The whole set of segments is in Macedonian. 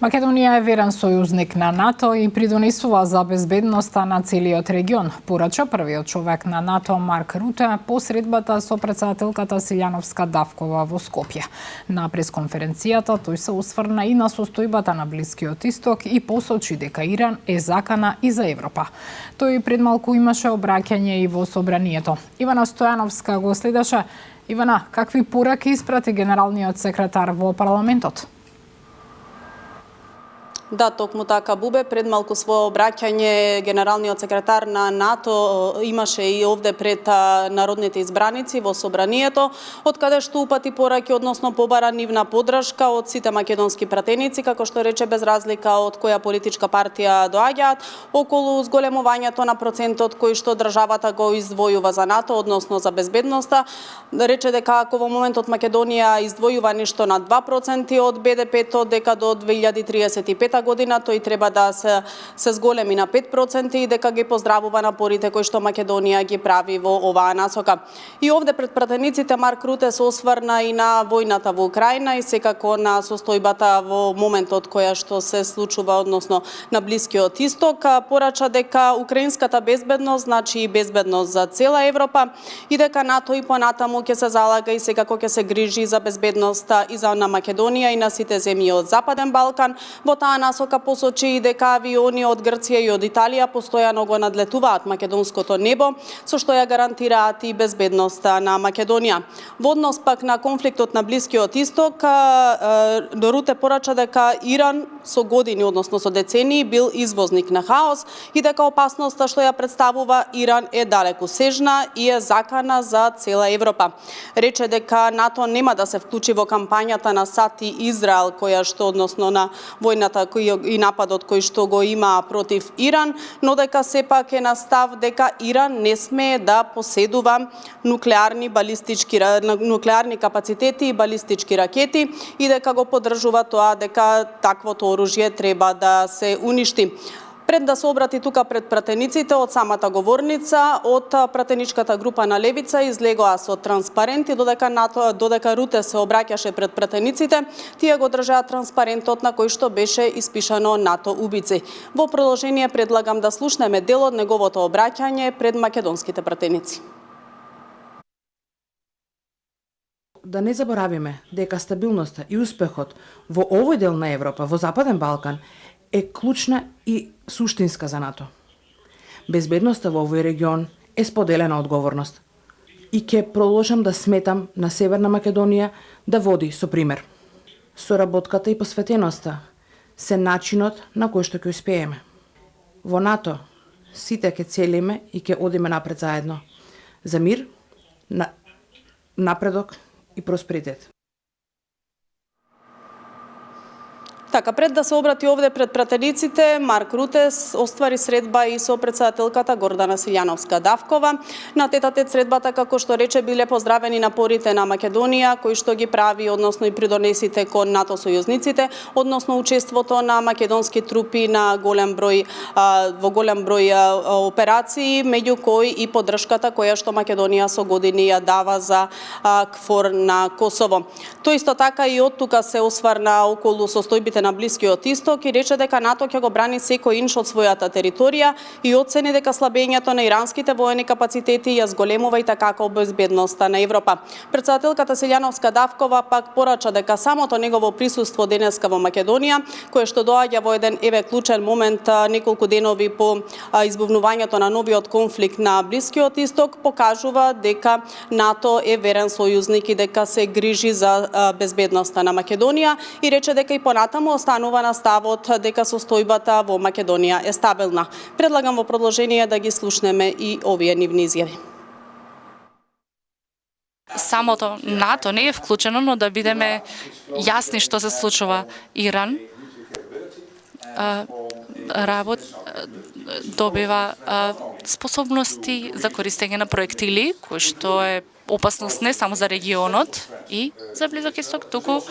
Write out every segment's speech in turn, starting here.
Македонија е верен сојузник на НАТО и придонесува за безбедноста на целиот регион, порача првиот човек на НАТО Марк Руте по средбата со претседателката Силјановска Давкова во Скопје. На пресконференцијата тој се осврна и на состојбата на Блискиот Исток и посочи дека Иран е закана и за Европа. Тој пред малку имаше обраќање и во Собранието. Ивана Стојановска го следеше. Ивана, какви пораки испрати генералниот секретар во парламентот? Да, токму така, Бубе, пред малку свое обраќање генералниот секретар на НАТО имаше и овде пред народните избраници во Собранието, од каде што упати пораки, односно побара нивна поддршка од сите македонски пратеници, како што рече, без разлика од која политичка партија доаѓаат, околу зголемувањето на процентот кој што државата го издвојува за НАТО, односно за безбедноста. Рече дека ако во моментот Македонија издвојува ништо на 2% од БДП-то, дека до 2035 година тој треба да се зголеми на 5% и дека ги поздравува напорите кои што Македонија ги прави во оваа насока. И овде пред пратениците Марк Руте се осврна и на војната во Украина и секако на состојбата во моментот која што се случува, односно на Блискиот Исток. Порача дека украинската безбедност значи и безбедност за цела Европа и дека НАТО и понатаму ќе се залага и секако ќе се грижи за безбедноста и за на Македонија и на сите земји од Западен Балкан. Во таа насока посочи и дека авиони од Грција и од Италија постојано го надлетуваат македонското небо, со што ја гарантираат и безбедноста на Македонија. Во однос пак на конфликтот на Блискиот Исток, Руте порача дека Иран со години, односно со децении, бил извозник на хаос и дека опасноста што ја представува Иран е далеку сежна и е закана за цела Европа. Рече дека НАТО нема да се вклучи во кампањата на САД и Израел, која што, односно на војната и нападот кој што го има против Иран, но дека сепак е на став дека Иран не смее да поседува нуклеарни капацитети и балистички ракети и дека го поддржува тоа дека таквото оружје треба да се уништи. Пред да се обрати тука пред пратениците од самата говорница, од пратеничката група на Левица излегоа со транспаренти, додека Руте се обраќаше пред пратениците, тие го држаа транспарентот на кој што беше испишано НАТО убици. Во продолжение предлагам да слушнеме дел од неговото обраќање пред македонските пратеници. Да не заборавиме дека стабилноста и успехот во овој дел на Европа, во Западен Балкан, е клучна и суштинска за НАТО. Безбедноста во овој регион е споделена одговорност и ќе продолжам да сметам на Северна Македонија да води со пример. Соработката и посветеноста се начинот на кој што ќе успееме. Во НАТО сите ќе целиме и ќе одиме напред заедно за мир, напредок и просперитет. Така, пред да се обрати овде пред пратениците, Марк Руте оствари средба и со претседателката Гордана Силјановска Давкова. На тет-а-тет средбата, како што рече, биле поздравени напорите на Македонија, кои што ги прави, односно и придонесите кон НАТО сојузниците, односно учеството на македонски трупи на во голем број операции, меѓу кои и поддршката која што Македонија со години ја дава за КФОР на Косово. Тој исто така и од тука се осварна околу состојбите на Блискиот Исток и рече дека НАТО ќе го брани секој инч од својата територија и оцени дека слабењето на иранските воени капацитети ја зголемува и така безбедноста на Европа. Претседателката Силјановска Давкова пак порача дека самото негово присуство денеска во Македонија, кое што доаѓа во еден клучен момент неколку денови по избувнувањето на новиот конфликт на Блискиот Исток, покажува дека НАТО е верен сојузник и дека се грижи за безбедноста на Македонија и рече дека и понатаму останува на ставот дека состојбата во Македонија е стабилна. Предлагам во продолжение да ги слушнеме и овие нивни изјави. Самото НАТО не е вклучено, но да бидеме јасни што се случува. Иран добива способности за користење на проектили, кои што е опасност не само за регионот и за Близок Исток, туку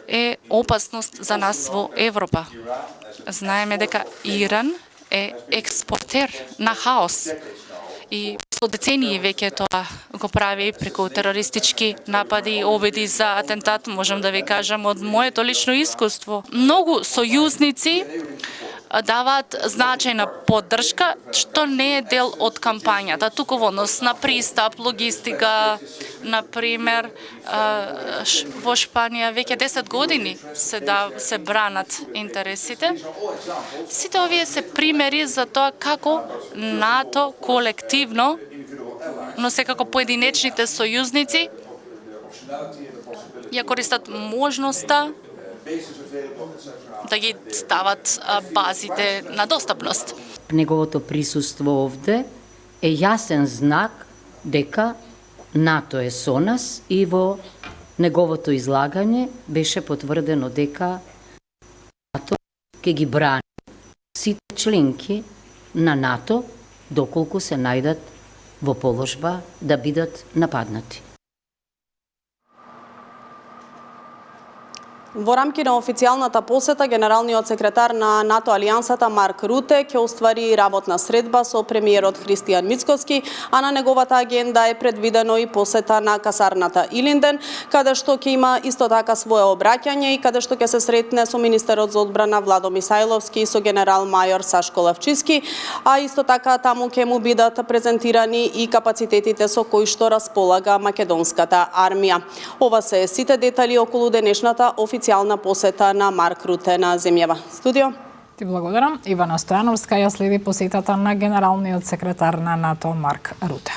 е опасност за нас во Европа. Знаеме дека Иран е експортер на хаос и со децении веќе тоа го прави преку терористички напади, обиди за атентат, можам да ви кажам од моето лично искуство. Многу сојузници даваат значајна поддршка, што не е дел од кампањата, туку во однос на пристап, логистика, например, во Шпанија веќе 10 години се бранат интересите. Сите овие се примери за тоа како НАТО колективно, но секако поединечните сојузници ја користат можноста да ги стават базите на достапност. Неговото присуство овде е јасен знак дека НАТО е со нас и во неговото излагање беше потврдено дека НАТО ќе ги брани сите членки на НАТО доколку се најдат во положба да бидат нападнати. Во рамки на официјалната посета, генералниот секретар на НАТО Алијансата Марк Руте ќе оствари работна средба со премиерот Христијан Мицкоски, а на неговата агенда е предвидено и посета на касарната Илинден, каде што ќе има исто така свое обраќање и каде што ќе се сретне со министерот за одбрана Владо Мисајловски и со генерал мајор Сашко Левчиски, а исто така таму ќе му бидат презентирани и капацитетите со кои што располага македонската армија. Ова се сите детали околу денешната официјална посета на Марк Руте на земјава. Студио. Ти благодарам. Ивана Стојановска ја следи посетата на генералниот секретар на НАТО Марк Руте.